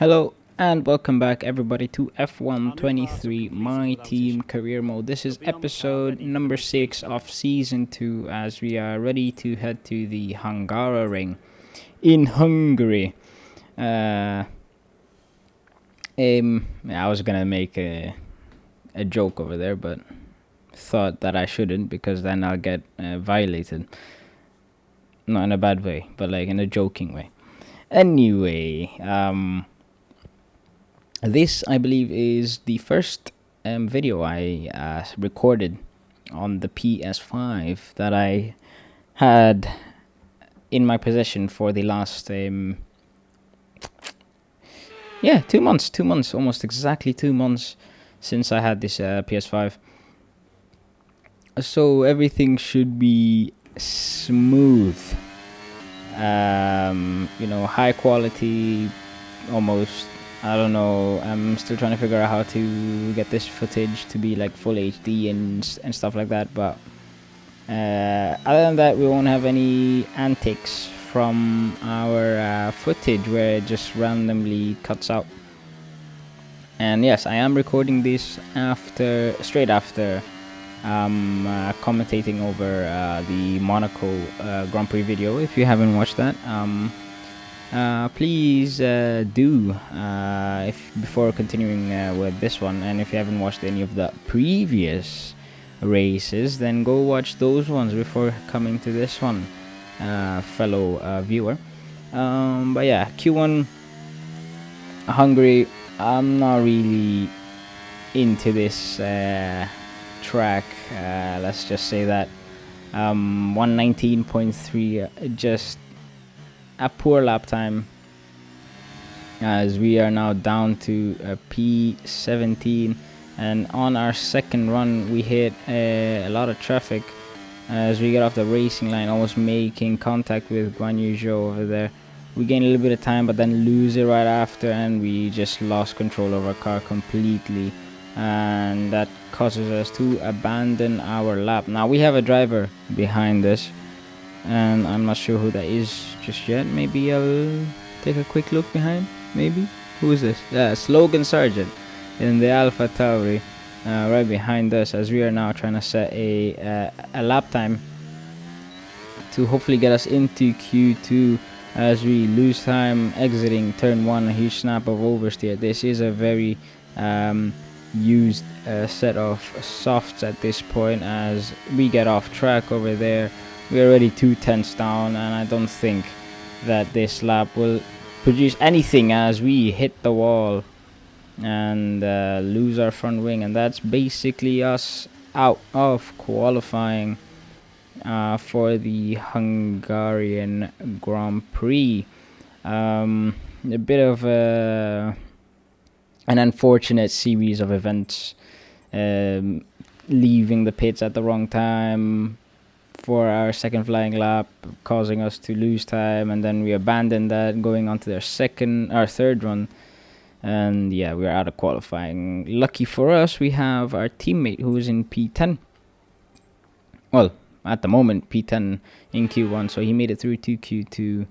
Hello and welcome back everybody to F123 My Team Career Mode. This is episode number 6 of season 2 as we are ready to head to the Hungaroring in Hungary. I was gonna make a joke over there, but thought that I shouldn't because then I'll get violated. Not in a bad way, but like in a joking way. Anyway, this, I believe, is the first video I recorded on the PS5 that I had in my possession for the last, 2 months, almost exactly 2 months since I had this PS5. So everything should be smooth, high quality, almost. I don't know. I'm still trying to figure out how to get this footage to be like full HD and stuff like that. But other than that, we won't have any antics from our footage where it just randomly cuts out. And yes, I am recording this straight after commentating over the Monaco Grand Prix video. If you haven't watched that, please do if before continuing with this one, and if you haven't watched any of the previous races, then go watch those ones before coming to this one, fellow viewer. But yeah, Q1 Hungary, I'm not really into this track, let's just say that. 119.3, just a poor lap time, as we are now down to P17, and on our second run we hit a lot of traffic as we get off the racing line, almost making contact with Guan Yu Zhou over there. We gain a little bit of time but then lose it right after, and we just lost control of our car completely, and that causes us to abandon our lap. Now we have a driver behind us, and I'm not sure who that is just yet. Maybe I'll take a quick look behind. Maybe. Who is this? Slogan Sargent in the Alpha Tauri, right behind us, as we are now trying to set a lap time to hopefully get us into Q2 as we lose time exiting turn 1. A huge snap of oversteer. This is a very used set of softs at this point, as we get off track over there. We're already 2 tenths down, and I don't think that this lap will produce anything as we hit the wall and lose our front wing, and that's basically us out of qualifying for the Hungarian Grand Prix. A bit of an unfortunate series of events, leaving the pits at the wrong time for our second flying lap, causing us to lose time, and then we abandoned that, going on to our third run, and yeah, we're out of qualifying. Lucky for us, we have our teammate who is in P10. Well, at the moment P10 in Q1, so he made it through to Q2,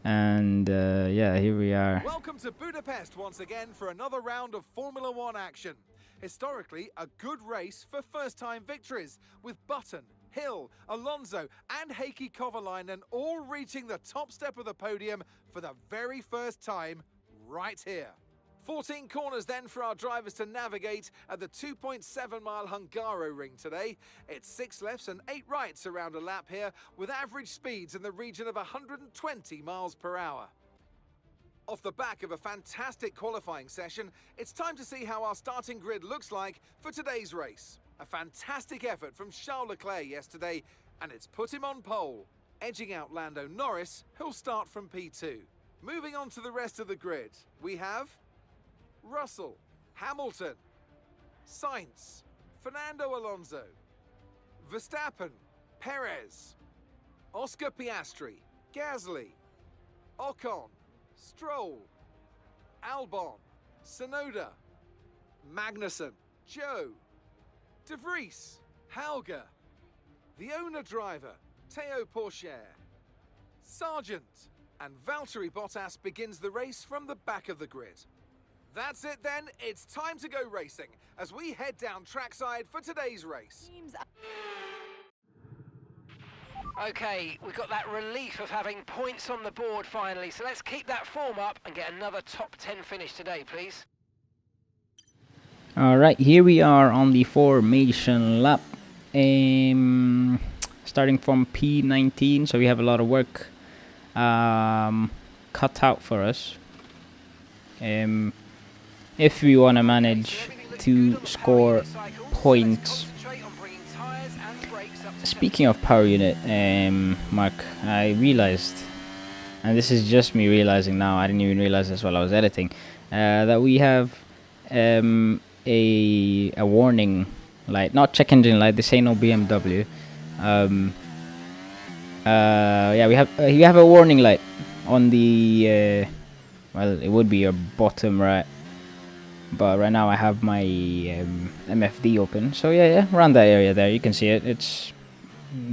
and yeah, here we are. Welcome to Budapest once again for another round of Formula One action. Historically, a good race for first-time victories, with Button, Hill, Alonso and Heikki Kovalainen all reaching the top step of the podium for the very first time right here. 14 corners then for our drivers to navigate at the 2.7-mile Hungaroring today. It's 6 lefts and 8 rights around a lap here, with average speeds in the region of 120 miles per hour. Off the back of a fantastic qualifying session, it's time to see how our starting grid looks like for today's race. A fantastic effort from Charles Leclerc yesterday, and it's put him on pole, edging out Lando Norris, who'll start from P2. Moving on to the rest of the grid, we have Russell, Hamilton, Sainz, Fernando Alonso, Verstappen, Perez, Oscar Piastri, Gasly, Ocon, Stroll, Albon, Tsunoda, Magnussen, Joe, De Vries, Hauger, the owner driver, Théo Pourchaire, Sargent, And Valtteri Bottas begins the race from the back of the grid. That's it then, it's time to go racing as we head down trackside for today's race. Okay, we've got that relief of having points on the board finally, so let's keep that form up and get another top 10 finish today, please. Alright, here we are on the formation lap. Starting from P19, so we have a lot of work cut out for us. If we want to manage to score points. Speaking of power unit, Mark, I realized, and this is just me realizing now, I didn't even realize this while I was editing, that we have a warning light, not check engine light. This ain't no BMW. Yeah, we have a warning light on the well, it would be your bottom right, but right now I have my MFD open, so yeah, around that area there you can see it. It's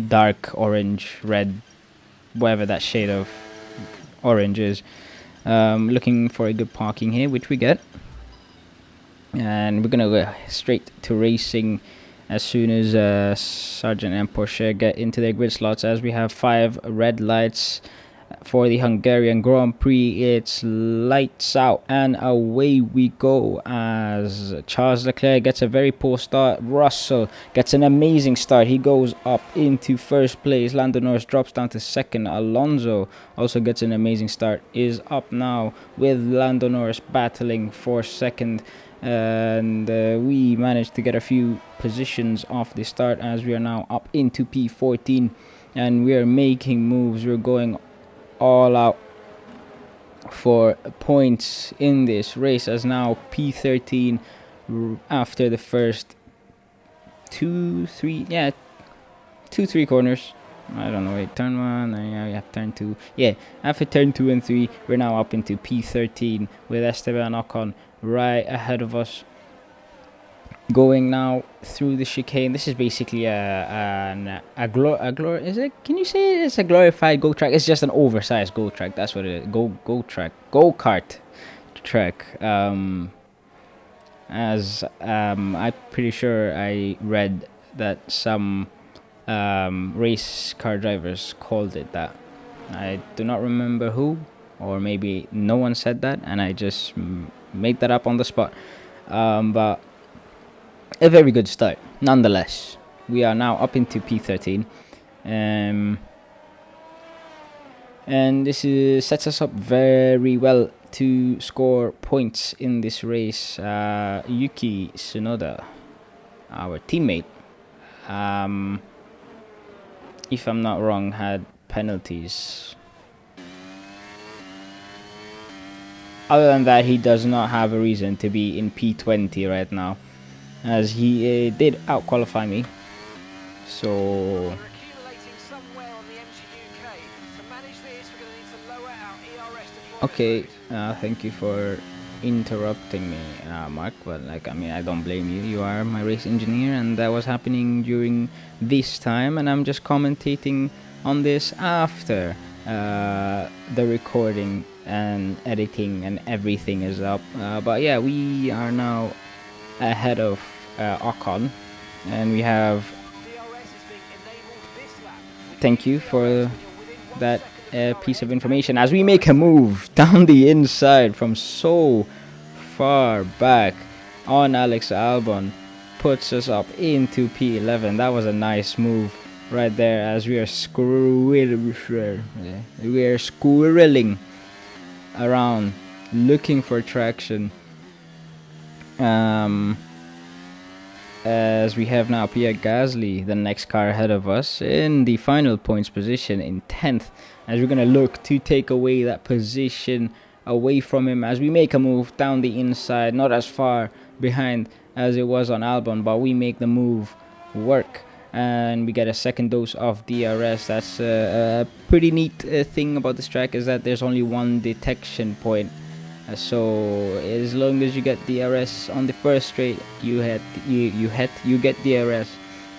dark orange, red, whatever that shade of orange is. Looking for a good parking here, which we get, and we're gonna go straight to racing as soon as Sargent and Porsche get into their grid slots, as we have 5 red lights for the Hungarian Grand Prix. It's lights out and away we go as Charles Leclerc gets a very poor start. Russell gets an amazing start. He goes up into first place. Lando Norris drops down to second. Alonso also gets an amazing start, is up now with Lando Norris battling for second. And we managed to get a few positions off the start as we are now up into P14 and we are making moves. We're going all out for points in this race, as now P13 after the first 2-3 corners. I don't know, wait, turn 1, yeah, we have turn 2. Yeah, after turn 2 and 3 we're now up into P13 with Esteban Ocon right ahead of us, going now through the chicane. This is basically a is it? Can you say it's a glorified go track? It's just an oversized go track. That's what it is. Go kart track. I'm pretty sure I read that some race car drivers called it that. I do not remember who, or maybe no one said that, and I just made that up on the spot. But a very good start nonetheless. We are now up into P13, and this sets us up very well to score points in this race. Yuki Tsunoda, our teammate, if I'm not wrong, had penalties. Other than that, he does not have a reason to be in P20 right now, as he did out-qualify me. So okay, thank you for interrupting me, Mark. Well, like, I mean, I don't blame you. You are my race engineer, and that was happening during this time, and I'm just commentating on this after the recording and editing and everything is up. But yeah, we are now ahead of Ocon, and we have, thank you for that piece of information, as we make a move down the inside from so far back on Alex Albon, puts us up into P11. That was a nice move right there, as we are squirreling around looking for traction, as we have now Pierre Gasly, the next car ahead of us, in the final points position in 10th, as we're going to look to take away that position away from him as we make a move down the inside, not as far behind as it was on Albon, but we make the move work and we get a second dose of DRS. That's a pretty neat thing about this track, is that there's only one detection point. So as long as you get DRS on the first straight, you get DRS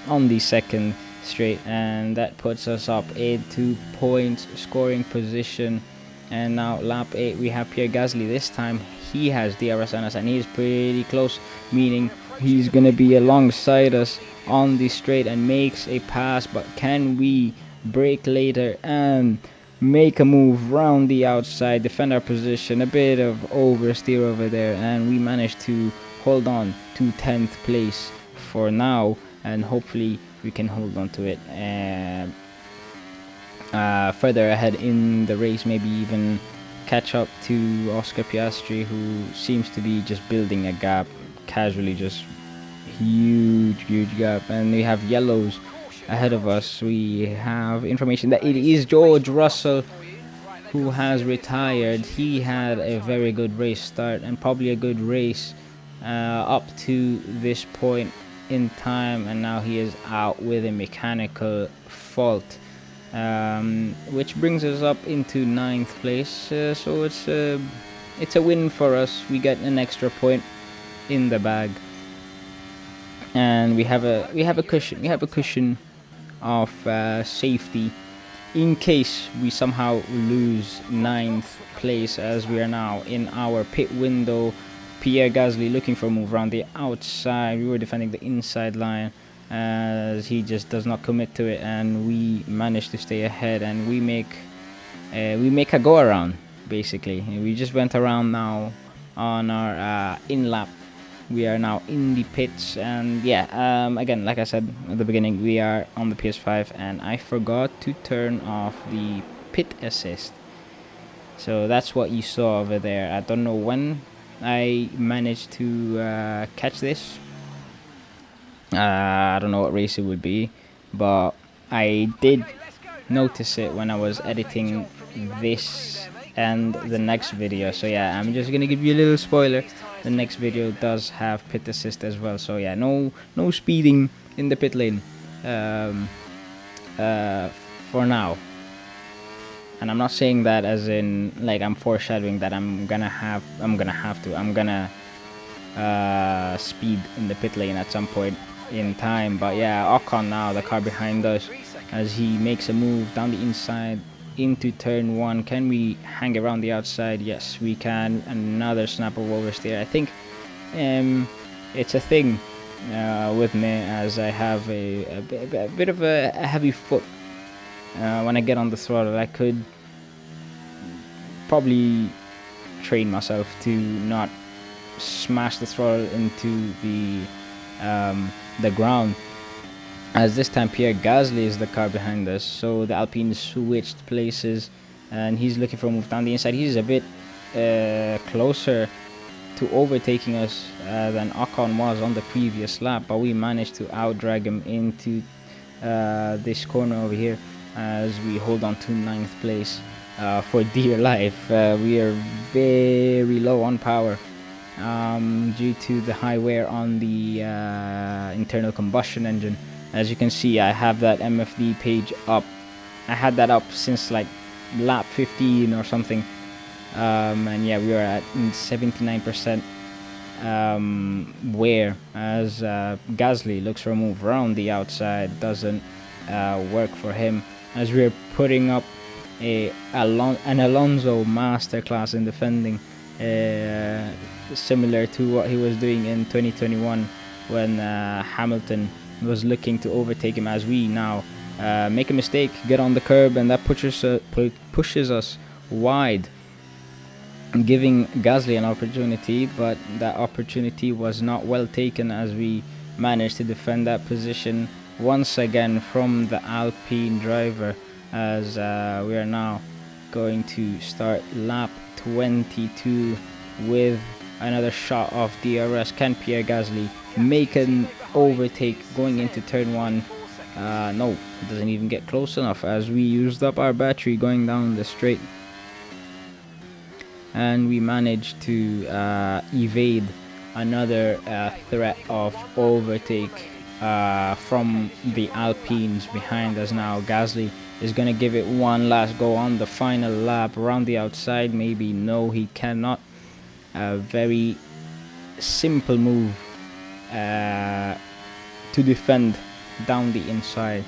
on the second straight, and that puts us up into points scoring position And now lap 8 we have Pierre Gasly. This time he has DRS on us and he's pretty close, meaning he's gonna be alongside us on the straight and makes a pass. But can we brake later and make a move round the outside, defend our position? A bit of oversteer over there, and we managed to hold on to 10th place for now, and hopefully we can hold on to it further ahead in the race, maybe even catch up to Oscar Piastri, who seems to be just building a gap casually, just huge gap. And we have yellows ahead of us. We have information that it is George Russell who has retired. He had a very good race start and probably a good race up to this point in time, and now he is out with a mechanical fault, which brings us up into 9th place. So it's a win for us. We get an extra point in the bag, and we have a cushion of safety in case we somehow lose 9th place, as we are now in our pit window. Pierre Gasly looking for a move around the outside. We were defending the inside line as he just does not commit to it, and we managed to stay ahead, and we make a go around basically. We just went around now on our in lap. We are now in the pits, and yeah, again, like I said at the beginning, we are on the PS5 and I forgot to turn off the pit assist, so that's what you saw over there. I don't know when I managed to catch this. I don't know what race it would be, but I did notice it when I was editing this and the next video. So yeah, I'm just gonna give you a little spoiler. The next video does have pit assist as well. So yeah, no speeding in the pit lane for now. And I'm not saying that as in like I'm foreshadowing that I'm gonna speed in the pit lane at some point in time. But yeah, Ocon now, the car behind us, as he makes a move down the inside into turn 1. Can we hang around the outside? Yes, we can. Another snap of oversteer. I think it's a thing with me, as I have a bit of a heavy foot. When I get on the throttle, I could probably train myself to not smash the throttle into the ground, as this time Pierre Gasly is the car behind us. So the Alpine switched places and he's looking for a move down the inside. He's a bit closer to overtaking us than Ocon was on the previous lap, but we managed to outdrag him into this corner over here as we hold on to 9th place for dear life. We are very low on power due to the high wear on the internal combustion engine. As you can see, I have that MFD page up. I had that up since like lap 15 or something, and yeah, we are at 79% wear, as Gasly looks for a move around the outside. Doesn't work for him, as we are putting up an Alonso masterclass in defending, similar to what he was doing in 2021 when Hamilton was looking to overtake him, as we now make a mistake, get on the curb, and that pushes us wide, giving Gasly an opportunity, but that opportunity was not well taken, as we managed to defend that position once again from the Alpine driver, as we are now going to start lap 22 with another shot of DRS. Can Pierre Gasly make an overtake going into turn 1? No, it doesn't even get close enough, as we used up our battery going down the straight, and we managed to evade another threat of overtake from the Alpines behind us. Now Gasly is going to give it one last go on the final lap around the outside. Maybe no, he cannot. A very simple move to defend down the inside,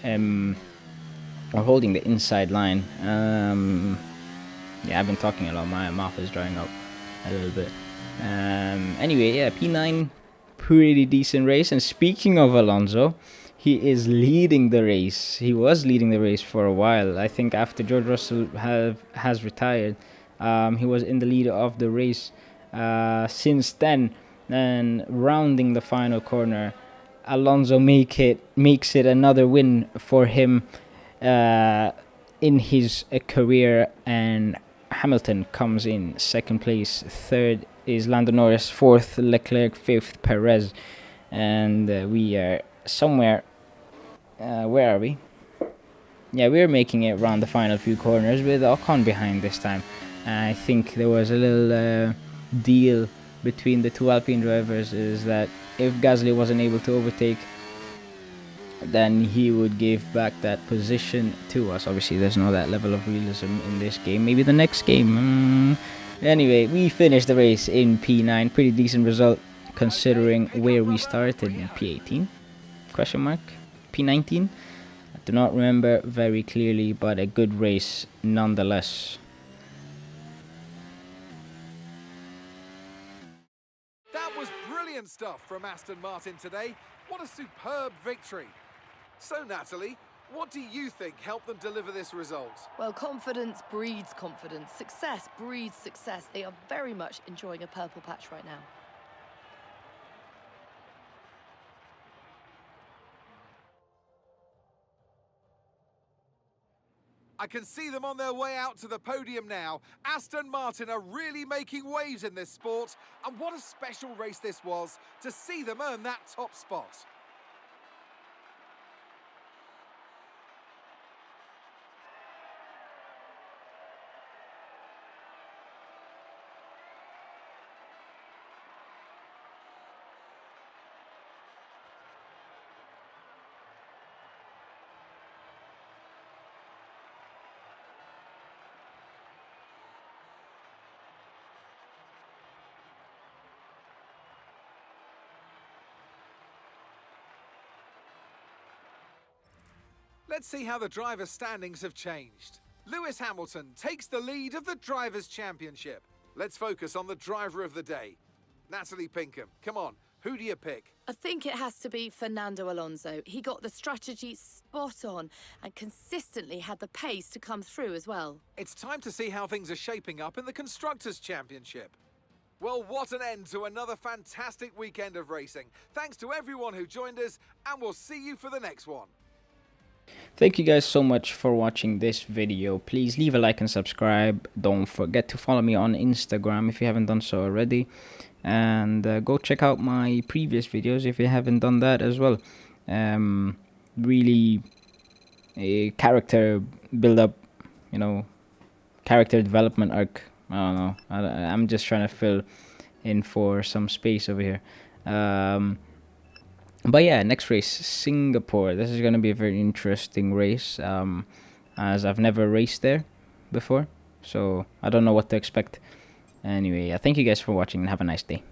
or holding the inside line, Yeah, I've been talking a lot. My mouth is drying up a little bit. Anyway, yeah, P9, pretty decent race. And speaking of Alonso, he is leading the race. He was leading the race for a while. I think after George Russell has retired, he was in the lead of the race since then. And rounding the final corner, Alonso makes it another win for him in his career, and Hamilton comes in second place. Third is Lando Norris. Fourth, Leclerc. Fifth, Perez. And we are somewhere. Where are we? Yeah, we're making it around the final few corners with Ocon behind this time. I think there was a little deal between the two Alpine drivers, is that if Gasly wasn't able to overtake, then he would give back that position to us. Obviously, there's no that level of realism in this game. Maybe the next game. Anyway, we finished the race in P9. Pretty decent result considering where we started in P18? Question mark? P19? I do not remember very clearly, but a good race nonetheless. That was brilliant stuff from Aston Martin today. What a superb victory. So, Natalie, what do you think helped them deliver this result? Well, confidence breeds confidence. Success breeds success. They are very much enjoying a purple patch right now. I can see them on their way out to the podium now. Aston Martin are really making waves in this sport. And what a special race this was to see them earn that top spot. Let's see how the drivers' standings have changed. Lewis Hamilton takes the lead of the Drivers' Championship. Let's focus on the driver of the day. Natalie Pinkham, come on, who do you pick? I think it has to be Fernando Alonso. He got the strategy spot on and consistently had the pace to come through as well. It's time to see how things are shaping up in the Constructors' Championship. Well, what an end to another fantastic weekend of racing. Thanks to everyone who joined us, and we'll see you for the next one. Thank you guys so much for watching this video. Please leave a like and subscribe. Don't forget to follow me on Instagram if you haven't done so already. And go check out my previous videos if you haven't done that as well. Really a character build up, you know, character development arc. I don't know. I'm just trying to fill in for some space over here. But yeah, next race, Singapore. This is going to be a very interesting race, as I've never raced there before, so I don't know what to expect. Anyway, thank you guys for watching and have a nice day.